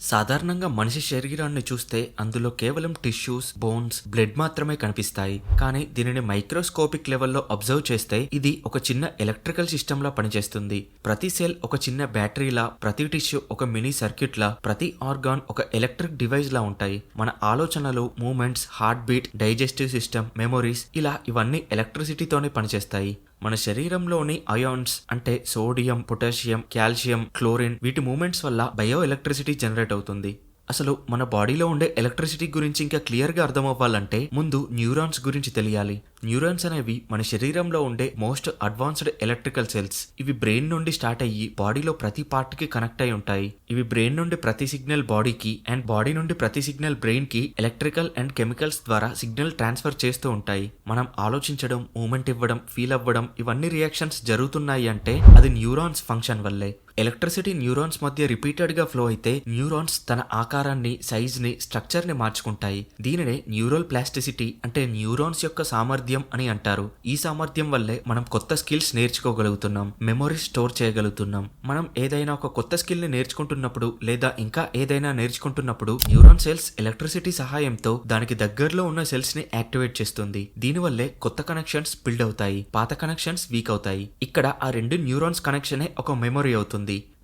సాధారణంగా మనిషి శరీరాన్ని చూస్తే అందులో కేవలం టిష్యూస్, బోన్స్, బ్లడ్ మాత్రమే కనిపిస్తాయి. కానీ దీనిని మైక్రోస్కోపిక్ లెవెల్లో అబ్జర్వ్ చేస్తే ఇది ఒక చిన్న ఎలక్ట్రికల్ సిస్టమ్ లా పనిచేస్తుంది. ప్రతి సెల్ ఒక చిన్న బ్యాటరీలా, ప్రతి టిష్యూ ఒక మినీ సర్క్యూట్ లా, ప్రతి ఆర్గాన్ ఒక ఎలక్ట్రిక్ డివైస్ లా ఉంటాయి. మన ఆలోచనలు, moments, heart beat, digestive system, memories ఇలా ఇవన్నీ ఎలక్ట్రిసిటీతోనే పనిచేస్తాయి. మన శరీరంలోని అయాన్స్ అంటే సోడియం, పొటాషియం, కాల్షియం, క్లోరిన్ వీటి మూమెంట్స్ వల్ల బయో ఎలక్ట్రిసిటీ జనరేట్ అవుతుంది. అసలు మన బాడీలో ఉండే ఎలక్ట్రిసిటీ గురించి ఇంకా క్లియర్గా అర్థం అవ్వాలంటే ముందు న్యూరాన్స్ గురించి తెలియాలి. న్యూరాన్స్ అనేవి మన శరీరంలో ఉండే మోస్ట్ అడ్వాన్స్డ్ ఎలక్ట్రికల్ సెల్స్. ఇవి బ్రెయిన్ నుండి స్టార్ట్ అయ్యి బాడీలో ప్రతి పార్ట్ కి కనెక్ట్ అయి ఉంటాయి. ఇవి బ్రెయిన్ నుండి ప్రతి సిగ్నల్ బాడీకి అండ్ బాడీ నుండి ప్రతి సిగ్నల్ బ్రెయిన్ కి ఎలక్ట్రికల్ అండ్ కెమికల్స్ ద్వారా సిగ్నల్ ట్రాన్స్ఫర్ చేస్తూ ఉంటాయి. మనం ఆలోచించడం, మూమెంట్ ఇవ్వడం, ఫీల్ అవ్వడం ఇవన్నీ రియాక్షన్స్ జరుగుతున్నాయి అంటే అది న్యూరాన్స్ ఫంక్షన్ వల్లే. ఎలక్ట్రిసిటీ న్యూరాన్స్ మధ్య రిపీటెడ్ గా ఫ్లో అయితే న్యూరాన్స్ తన ఆకారాన్ని, సైజ్ ని, స్ట్రక్చర్ ని మార్చుకుంటాయి. దీనినే న్యూరల్ ప్లాస్టిసిటీ అంటే న్యూరాన్స్ యొక్క సామర్థ్యం అని అంటారు. ఈ సామర్థ్యం వల్లే మనం కొత్త స్కిల్స్ నేర్చుకోగలుగుతున్నాం, మెమొరీస్ స్టోర్ చేయగలుగుతున్నాం. మనం ఏదైనా ఒక కొత్త స్కిల్ ని నేర్చుకుంటున్నప్పుడు లేదా ఇంకా ఏదైనా నేర్చుకుంటున్నప్పుడు న్యూరాన్ సెల్స్ ఎలక్ట్రిసిటీ సహాయంతో దానికి దగ్గరలో ఉన్న సెల్స్ ని యాక్టివేట్ చేస్తుంది. దీనివల్లే కొత్త కనెక్షన్స్ బిల్డ్ అవుతాయి, పాత కనెక్షన్స్ వీక్ అవుతాయి. ఇక్కడ ఆ రెండు న్యూరాన్స్ కనెక్షనే ఒక మెమొరీ అవుతుంది.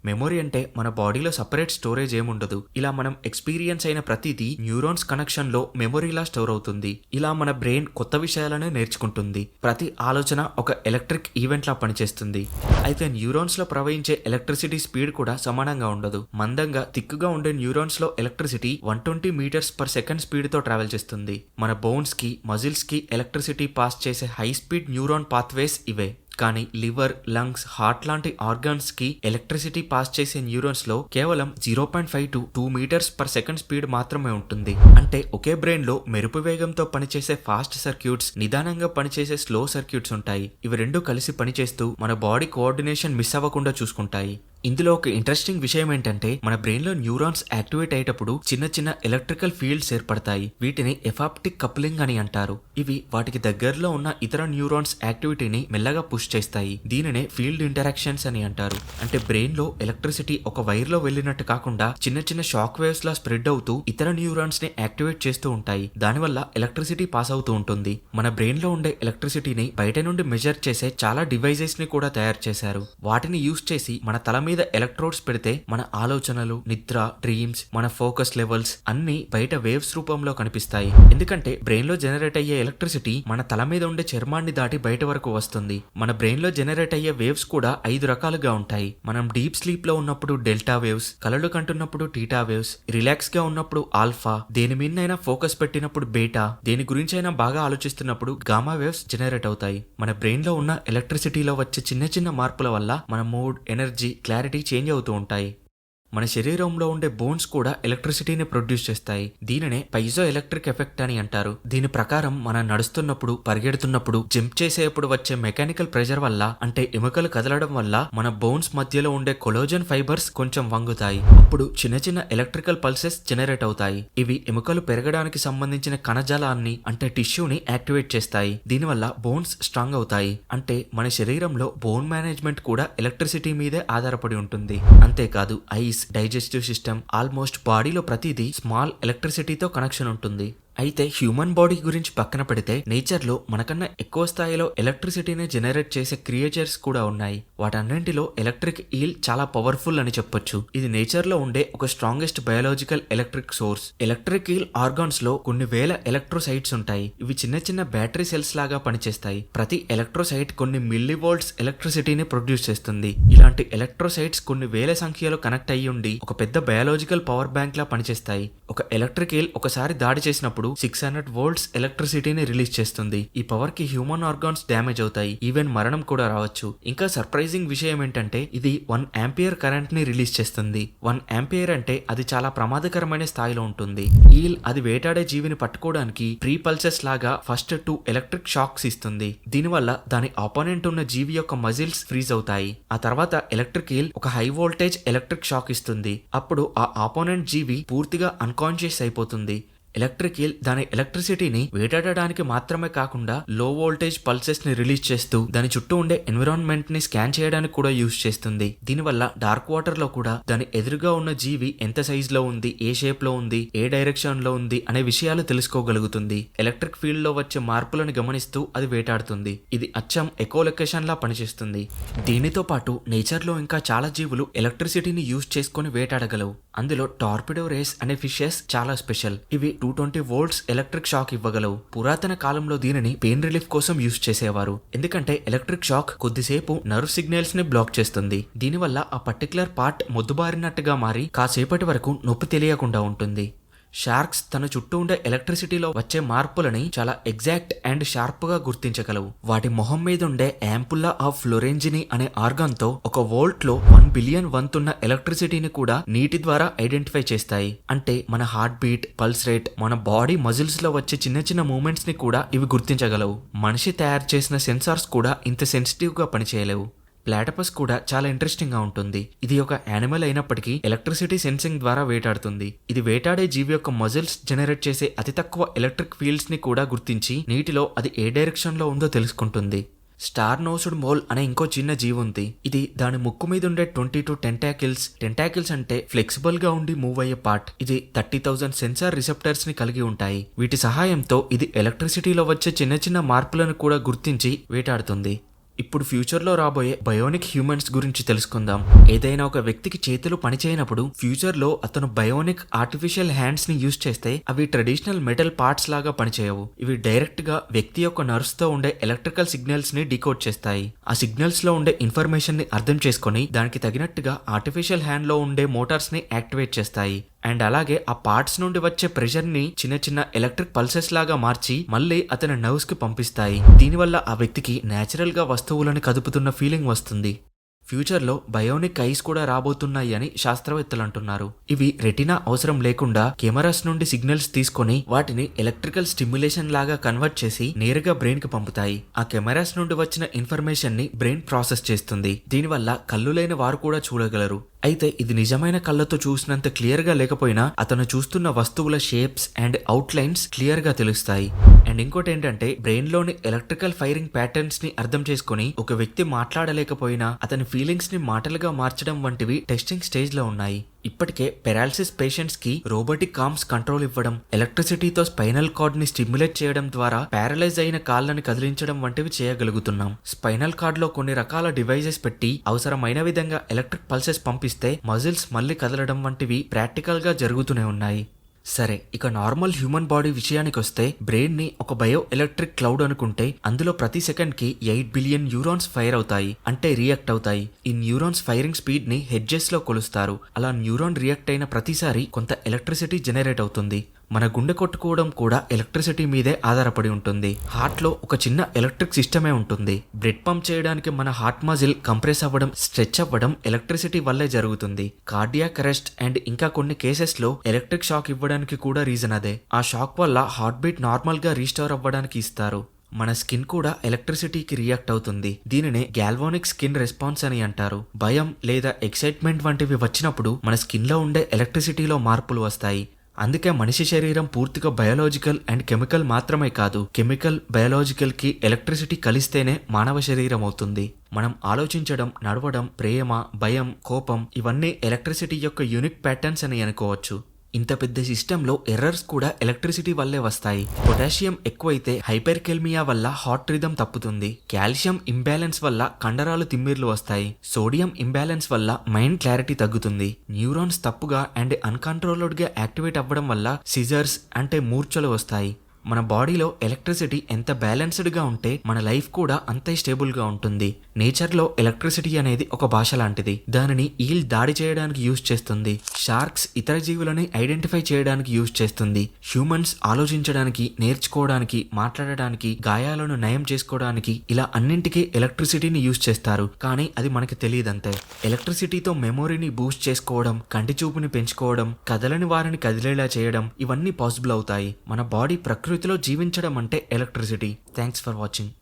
మెమొరీ అంటే మన బాడీలో సపరేట్ స్టోరేజ్ ఏముండదు. ఇలా మనం ఎక్స్పీరియన్స్ అయిన ప్రతిదీ న్యూరాన్స్ కనెక్షన్ లో మెమొరీలా స్టోర్ అవుతుంది. ఇలా మన బ్రెయిన్ కొత్త విషయాలనే నేర్చుకుంటుంది. ప్రతి ఆలోచన ఒక ఎలక్ట్రిక్ ఈవెంట్ లా పనిచేస్తుంది. అయితే న్యూరాన్స్ లో ప్రవహించే ఎలక్ట్రిసిటీ స్పీడ్ కూడా సమానంగా ఉండదు. మందంగా, తిక్కుగా ఉండే న్యూరాన్స్ లో electricity 120 meters per second speed తో ట్రావెల్ చేస్తుంది. మన బోన్స్ కి, మజిల్స్ కి ఎలక్ట్రిసిటీ పాస్ చేసే హై స్పీడ్ న్యూరాన్ పాత్వేస్ ఇవే. కానీ లివర్, లంగ్స్, హార్ట్ లాంటి ఆర్గాన్స్ కి ఎలక్ట్రిసిటీ పాస్ చేసే న్యూరాన్స్ లో కేవలం 0.5 to 2 meters per second speed మాత్రమే ఉంటుంది. అంటే ఒకే బ్రెయిన్ లో మెరుపు వేగంతో పనిచేసే ఫాస్ట్ సర్క్యూట్స్, నిదానంగా పనిచేసే స్లో సర్క్యూట్స్ ఉంటాయి. ఇవి రెండు కలిసి పనిచేస్తూ మన బాడీ కోఆర్డినేషన్ మిస్ అవ్వకుండా చూసుకుంటాయి. ఇందులో ఒక ఇంట్రెస్టింగ్ విషయం ఏంటంటే మన బ్రెయిన్ లో న్యూరాన్స్ యాక్టివేట్ అయ్యేటప్పుడు చిన్న చిన్న ఎలక్ట్రికల్ ఫీల్డ్స్ ఏర్పడతాయి. వీటిని ఎఫాప్టిక్ కప్లింగ్ అని అంటారు. ఇవి వాటికి దగ్గరలో ఉన్న ఇతర న్యూరాన్స్ యాక్టివిటీని మెల్లగా పుష్ చేస్తాయి. దీనినే ఫీల్డ్ ఇంటరాక్షన్స్ అని అంటారు. అంటే బ్రెయిన్ లో ఎలక్ట్రిసిటీ ఒక వైర్ లో వెళ్ళినట్టు కాకుండా చిన్న చిన్న షాక్ వేవ్స్ లా స్ప్రెడ్ అవుతూ ఇతర న్యూరాన్స్ ని యాక్టివేట్ చేస్తూ ఉంటాయి. దానివల్ల ఎలక్ట్రిసిటీ పాస్ అవుతూ ఉంటుంది. మన బ్రెయిన్ లో ఉండే ఎలక్ట్రిసిటీని బయట నుండి మెజర్ చేసే చాలా డివైజెస్ ని కూడా తయారు చేశారు. వాటిని యూజ్ చేసి మన తల మీద ఎలక్ట్రోడ్స్ పెడితే మన ఆలోచనలు, నిద్ర, డ్రీమ్స్, మన ఫోకస్ లెవెల్స్ అన్ని బయట వేవ్స్ రూపంలో కనిపిస్తాయి. ఎందుకంటే బ్రెయిన్ లో జనరేట్ అయ్యే ఎలక్ట్రిసిటీ మన తల మీద ఉండే చర్మాన్ని దాటి బయట వరకు వస్తుంది. మన బ్రెయిన్ లో జనరేట్ అయ్యే వేవ్స్ కూడా 5 రకాలుగా ఉంటాయి. మనం డీప్ స్లీప్ లో ఉన్నప్పుడు డెల్టా వేవ్స్, కలలు కంటున్నప్పుడు టీటా వేవ్స్, రిలాక్స్ గా ఉన్నప్పుడు ఆల్ఫా, దేని మీదైనా ఫోకస్ పెట్టినప్పుడు బీటా, దేని గురించి అయినా బాగా ఆలోచిస్తున్నప్పుడు గామా వేవ్స్ జనరేట్ అవుతాయి. మన బ్రెయిన్ లో ఉన్న ఎలక్ట్రిసిటీలో వచ్చే చిన్న చిన్న మార్పుల వల్ల మన మూడ్, ఎనర్జీ, క్లారిటీ చేంజ్ అవుతూ ఉంటాయి. మన శరీరంలో ఉండే బోన్స్ కూడా ఎలక్ట్రిసిటీని ప్రొడ్యూస్ చేస్తాయి. దీనినే పైజో ఎలక్ట్రిక్ ఎఫెక్ట్ అని అంటారు. దీని ప్రకారం మనం నడుస్తున్నప్పుడు, పరిగెడుతున్నప్పుడు, జంప్ చేసేటప్పుడు వచ్చే మెకానికల్ ప్రెషర్ వల్ల అంటే ఎముకలు కదలడం వల్ల మన బోన్స్ మధ్యలో ఉండే కొలోజన్ ఫైబర్స్ కొంచెం వంగుతాయి. అప్పుడు చిన్న చిన్న ఎలక్ట్రికల్ పల్సెస్ జనరేట్ అవుతాయి. ఇవి ఎముకలు పెరగడానికి సంబంధించిన కణజాలాన్ని అంటే టిష్యూని యాక్టివేట్ చేస్తాయి. దీనివల్ల బోన్స్ స్ట్రాంగ్ అవుతాయి. అంటే మన శరీరంలో బోన్ మేనేజ్మెంట్ కూడా ఎలక్ట్రిసిటీ మీదే ఆధారపడి ఉంటుంది. అంతేకాదు ఐస్, డైజెస్టివ్ సిస్టమ్, ఆల్మోస్ట్ బాడీలో ప్రతిదీ స్మాల్ ఎలక్ట్రిసిటీతో కనెక్షన్ ఉంటుంది. అయితే హ్యూమన్ బాడీ గురించి పక్కన పెడితే నేచర్ లో మనకన్నా ఎక్కువ స్థాయిలో ఎలక్ట్రిసిటీని జనరేట్ చేసే క్రియేచర్స్ కూడా ఉన్నాయి. వాటన్నింటిలో ఎలక్ట్రిక్ ఈల్ చాలా పవర్ఫుల్ అని చెప్పొచ్చు. ఇది నేచర్ లో ఉండే ఒక strongest biological electric source. Electric eel organs లో కొన్ని వేల ఎలక్ట్రోసైట్స్ ఉంటాయి. ఇవి చిన్న చిన్న బ్యాటరీ సెల్స్ లాగా పనిచేస్తాయి. ప్రతి ఎలక్ట్రోసైట్ కొన్ని మిల్లీ వోల్ట్స్ ఎలక్ట్రిసిటీని ప్రొడ్యూస్ చేస్తుంది. ఇలాంటి ఎలక్ట్రోసైట్స్ కొన్ని వేల సంఖ్యలో కనెక్ట్ అయ్యి ఉండి ఒక పెద్ద బయాలజికల్ పవర్ బ్యాంక్ లా పనిచేస్తాయి. ఒక ఎలక్ట్రిక్ ఈల్ ఒకసారి దాడి చేసినప్పుడు 600 వోల్ట్స్ ఎలక్ట్రిసిటీని రిలీజ్ చేస్తుంది. ఈ పవర్ కి హ్యూమన్ ఆర్గాన్స్ డ్యామేజ్ అవుతాయి. ఈవెన్ మరణం కూడా రావచ్చు. ఇంకా సర్ప్రైజింగ్ విషయం ఏంటంటే ఇది 1 ఆంపియర్ కరెంట్ ని రిలీజ్ చేస్తుంది. 1 ఆంపియర్ అంటే అది చాలా ప్రమాదకరమైన స్థాయిలో ఉంటుంది. ఈల్ అది వేటాడే జీవిని పట్టుకోవడానికి ప్రీ పల్సెస్ లాగా ఫస్ట్ 2 ఎలక్ట్రిక్ షాక్స్ ఇస్తుంది. దీనివల్ల దాని ఆపోనెంట్ ఉన్న జీవి యొక్క మజిల్స్ ఫ్రీజ్ అవుతాయి. ఆ తర్వాత ఎలక్ట్రిక్ ఈల్ ఒక హై వోల్టేజ్ ఎలక్ట్రిక్ షాక్ ఇస్తుంది. అప్పుడు ఆ ఆపోనెంట్ జీవి పూర్తిగా అన్కాన్షియస్ అయిపోతుంది. ఎలక్ట్రిక్ ఈల్ దాని ఎలక్ట్రిసిటీని వేటాడడానికి మాత్రమే కాకుండా లో వోల్టేజ్ పల్సెస్ ని రిలీజ్ చేస్తూ దాని చుట్టూ ఉండే ఎన్విరాన్మెంట్ ని స్కాన్ చేయడానికి కూడా యూజ్ చేస్తుంది. దీనివల్ల డార్క్ వాటర్ లో కూడా దాని ఎదురుగా ఉన్న జీవి ఎంత సైజ్ లో ఉంది, ఏ షేప్ లో ఉంది, ఏ డైరెక్షన్ లో ఉంది అనే విషయాలు తెలుసుకోగలుగుతుంది. ఎలక్ట్రిక్ ఫీల్డ్ లో వచ్చే మార్పులను గమనిస్తూ అది వేటాడుతుంది. ఇది అచ్చం ఎకోలొకేషన్ లా పనిచేస్తుంది. దీనితో పాటు నేచర్ లో ఇంకా చాలా జీవులు ఎలక్ట్రిసిటీని యూజ్ చేసుకుని వేటాడగలవు. అందులో టార్పిడో రేస్ అనే ఫిషెస్ చాలా స్పెషల్. ఇవి 220 వోల్ట్స్ ఎలక్ట్రిక్ షాక్ ఇవ్వగలవు. పురాతన కాలంలో దీనిని పెయిన్ రిలీఫ్ కోసం యూజ్ చేసేవారు. ఎందుకంటే ఎలక్ట్రిక్ షాక్ కొద్దిసేపు నర్వ్ సిగ్నల్స్ ని బ్లాక్ చేస్తుంది. దీనివల్ల ఆ పర్టికులర్ పార్ట్ మొద్దుబారినట్టుగా మారి కాసేపటి వరకు నొప్పి తెలియకుండా ఉంటుంది. షార్క్స్ తన చుట్టూ ఉండే ఎలక్ట్రిసిటీలో వచ్చే మార్పులని చాలా ఎగ్జాక్ట్ అండ్ షార్ప్ గా గుర్తించగలవు. వాటి మొహం మీద ఉండే యాంపుల్లా ఆఫ్ ఫ్లోరెంజిని అనే ఆర్గాన్ తో 1 వోల్ట్ లో 1 బిలియన్ వంతున్న ఎలక్ట్రిసిటీని కూడా నీటి ద్వారా ఐడెంటిఫై చేస్తాయి. అంటే మన హార్ట్ బీట్, పల్స్ రేట్, మన బాడీ మజిల్స్ లో వచ్చే చిన్న చిన్న మూమెంట్స్ ని కూడా ఇవి గుర్తించగలవు. మనిషి తయారు చేసిన సెన్సార్స్ కూడా ఇంత సెన్సిటివ్ గా పనిచేయలేవు. ప్లాటపస్ కూడా చాలా ఇంట్రెస్టింగ్ గా ఉంటుంది. ఇది ఒక యానిమల్ అయినప్పటికీ ఎలక్ట్రిసిటీ సెన్సింగ్ ద్వారా వేటాడుతుంది. ఇది వేటాడే జీవి యొక్క మజిల్స్ జనరేట్ చేసే అతి తక్కువ ఎలక్ట్రిక్ ఫీల్డ్స్ ని కూడా గుర్తించి నీటిలో అది ఏ డైరెక్షన్ లో ఉందో తెలుసుకుంటుంది. స్టార్ నోస్డ్ మోల్ అనే ఇంకో చిన్న జీవి ఉంది. ఇది దాని ముక్కు మీద ఉండే 22 టెంటాకిల్స్ అంటే ఫ్లెక్సిబుల్ గా ఉండి మూవ్ అయ్యే పార్ట్. ఇది 30,000 సెన్సార్ రిసెప్టర్స్ ని కలిగి ఉంటాయి. వీటి సహాయంతో ఇది ఎలక్ట్రిసిటీలో వచ్చే చిన్న చిన్న మార్పులను కూడా గుర్తించి వేటాడుతుంది. ఇప్పుడు ఫ్యూచర్లో రాబోయే బయోనిక్ హ్యూమన్స్ గురించి తెలుసుకుందాం. ఏదైనా ఒక వ్యక్తికి చేతులు పనిచేయనప్పుడు ఫ్యూచర్లో అతను బయోనిక్ ఆర్టిఫిషియల్ హ్యాండ్స్ ని యూజ్ చేస్తే అవి ట్రెడిషనల్ మెటల్ పార్ట్స్ లాగా పనిచేయవు. ఇవి డైరెక్ట్ గా వ్యక్తి యొక్క నర్వ్స్ తో ఉండే ఎలక్ట్రికల్ సిగ్నల్స్ ని డీకోడ్ చేస్తాయి. ఆ సిగ్నల్స్ లో ఉండే ఇన్ఫర్మేషన్ ని అర్థం చేసుకుని దానికి తగినట్టుగా ఆర్టిఫిషియల్ హ్యాండ్ లో ఉండే మోటార్స్ ని యాక్టివేట్ చేస్తాయి. అండ్ అలాగే ఆ పార్ట్స్ నుండి వచ్చే ప్రెషర్ ని చిన్న చిన్న ఎలక్ట్రిక్ పల్సెస్ లాగా మార్చి మళ్ళీ అతని నర్వ్స్ కి పంపిస్తాయి. దీనివల్ల ఆ వ్యక్తికి నేచురల్ గా వస్తువులను కదుపుతున్న ఫీలింగ్ వస్తుంది. ఫ్యూచర్లో బయోనిక్ ఐస్ కూడా రాబోతున్నాయి అని శాస్త్రవేత్తలు అంటున్నారు. ఇవి రెటినా అవసరం లేకుండా కెమెరాస్ నుండి సిగ్నల్స్ తీసుకొని వాటిని ఎలక్ట్రికల్ స్టిమ్యులేషన్ లాగా కన్వర్ట్ చేసి నేరుగా బ్రెయిన్ కి పంపుతాయి. ఆ కెమెరాస్ నుండి వచ్చిన ఇన్ఫర్మేషన్ ని బ్రెయిన్ ప్రాసెస్ చేస్తుంది. దీనివల్ల కళ్ళు లేని వారు కూడా చూడగలరు. అయితే ఇది నిజమైన కళ్ళతో చూసినంత క్లియర్ గా లేకపోయినా అతను చూస్తున్న వస్తువుల షేప్స్ అండ్ అవుట్లైన్స్ క్లియర్ గా తెలుస్తాయి. అండ్ ఇంకోటి ఏంటంటే బ్రెయిన్ లోని ఎలక్ట్రికల్ ఫైరింగ్ ప్యాటర్న్స్ ని అర్థం చేసుకుని ఒక వ్యక్తి మాట్లాడలేకపోయినా అతని ఫీలింగ్స్ ని మాటలుగా మార్చడం వంటివి టెస్టింగ్ స్టేజ్ లో ఉన్నాయి. ఇప్పటికే పెరాలసిస్ పేషెంట్స్ కి రోబోటిక్ ఆర్మ్స్ కంట్రోల్ ఇవ్వడం, ఎలక్ట్రిసిటీతో స్పైనల్ కార్డ్ ని స్టిమ్యులేట్ చేయడం ద్వారా పారలైజ్ అయిన కాళ్ళని కదిలించడం వంటివి చేయగలుగుతున్నాం. స్పైనల్ కార్డ్ లో కొన్ని రకాల డివైజెస్ పెట్టి అవసరమైన విధంగా ఎలక్ట్రిక్ పల్సెస్ పంపిస్తే మజిల్స్ మళ్ళీ కదలడం వంటివి ప్రాక్టికల్ గా జరుగుతూనే ఉన్నాయి. సరే, ఇక నార్మల్ హ్యూమన్ బాడీ విషయానికి వస్తే బ్రెయిన్ ని ఒక బయో ఎలక్ట్రిక్ క్లౌడ్ అనుకుంటే అందులో ప్రతి సెకండ్ కి 8 బిలియన్ న్యూరాన్స్ ఫైర్ అవుతాయి, అంటే రియాక్ట్ అవుతాయి. ఈ న్యూరాన్స్ ఫైరింగ్ స్పీడ్ ని హెడ్జెస్ లో కొలుస్తారు. అలా న్యూరాన్ రియాక్ట్ అయిన ప్రతిసారి కొంత ఎలక్ట్రిసిటీ జనరేట్ అవుతుంది. మన గుండె కొట్టుకోవడం కూడా ఎలక్ట్రిసిటీ మీదే ఆధారపడి ఉంటుంది. హార్ట్ లో ఒక చిన్న ఎలక్ట్రిక్ సిస్టమే ఉంటుంది. బ్లడ్ పంప్ చేయడానికి మన హార్ట్ మజిల్ కంప్రెస్ అవ్వడం, స్ట్రెచ్ అవ్వడం ఎలక్ట్రిసిటీ వల్లే జరుగుతుంది. కార్డియాక్ అరెస్ట్ అండ్ ఇంకా కొన్ని కేసెస్ లో ఎలక్ట్రిక్ షాక్ ఇవ్వడానికి కూడా రీజన్ అదే. ఆ షాక్ వల్ల హార్ట్ బీట్ నార్మల్ గా రీస్టోర్ అవ్వడానికి ఇస్తారు. మన స్కిన్ కూడా ఎలక్ట్రిసిటీకి రియాక్ట్ అవుతుంది. దీనినే గాల్వానిక్ స్కిన్ రెస్పాన్స్ అని అంటారు. భయం లేదా ఎక్సైట్మెంట్ వంటివి వచ్చినప్పుడు మన స్కిన్ లో ఉండే ఎలక్ట్రిసిటీలో మార్పులు వస్తాయి. అందుకే మనిషి శరీరం పూర్తిగా బయోలాజికల్ అండ్ కెమికల్ మాత్రమే కాదు, కెమికల్, బయోలాజికల్ కి ఎలక్ట్రిసిటీ కలిస్తేనే మానవ శరీరం అవుతుంది. మనం ఆలోచించడం, నడవడం, ప్రేమ, భయం, కోపం ఇవన్నీ ఎలక్ట్రిసిటీ యొక్క యూనిక్ ప్యాటర్న్స్ అని అనుకోవచ్చు. ఇంత పెద్ద సిస్టంలో ఎర్రర్స్ కూడా ఎలక్ట్రిసిటీ వల్లే వస్తాయి. పొటాషియం ఎక్కువైతే హైపర్కెల్మియా వల్ల హార్ట్ రిథం తప్పుతుంది. కాల్షియం ఇంబ్యాలెన్స్ వల్ల కండరాలు తిమ్మిర్లు వస్తాయి. సోడియం ఇంబ్యాలెన్స్ వల్ల మైండ్ క్లారిటీ తగ్గుతుంది. న్యూరాన్స్ తప్పుగా అండ్ అన్కంట్రోల్డ్ గా యాక్టివేట్ అవ్వడం వల్ల సిజర్స్ అంటే మూర్ఛలు వస్తాయి. మన బాడీలో ఎలక్ట్రిసిటీ ఎంత బ్యాలెన్స్డ్ గా ఉంటే మన లైఫ్ కూడా అంతే స్టేబుల్ గా ఉంటుంది. నేచర్ లో ఎలక్ట్రిసిటీ అనేది ఒక భాష లాంటిది. దానిని ఈల్ దాడి చేయడానికి యూజ్ చేస్తుంది. షార్క్స్ ఇతర జీవులని ఐడెంటిఫై చేయడానికి యూజ్ చేస్తుంది. హ్యూమన్స్ ఆలోచించడానికి, నేర్చుకోవడానికి, మాట్లాడడానికి, గాయాలను నయం చేసుకోవడానికి ఇలా అన్నింటికీ ఎలక్ట్రిసిటీని యూజ్ చేస్తారు. కానీ అది మనకి తెలియదంతే. ఎలక్ట్రిసిటీతో మెమొరీని బూస్ట్ చేసుకోవడం, కంటి చూపుని పెంచుకోవడం, కదలని వారిని కదిలేలా చేయడం ఇవన్నీ పాసిబుల్ అవుతాయి. మన బాడీ ప్రకృతిలో జీవించడం అంటే ఎలక్ట్రిసిటీ. Thanks for watching.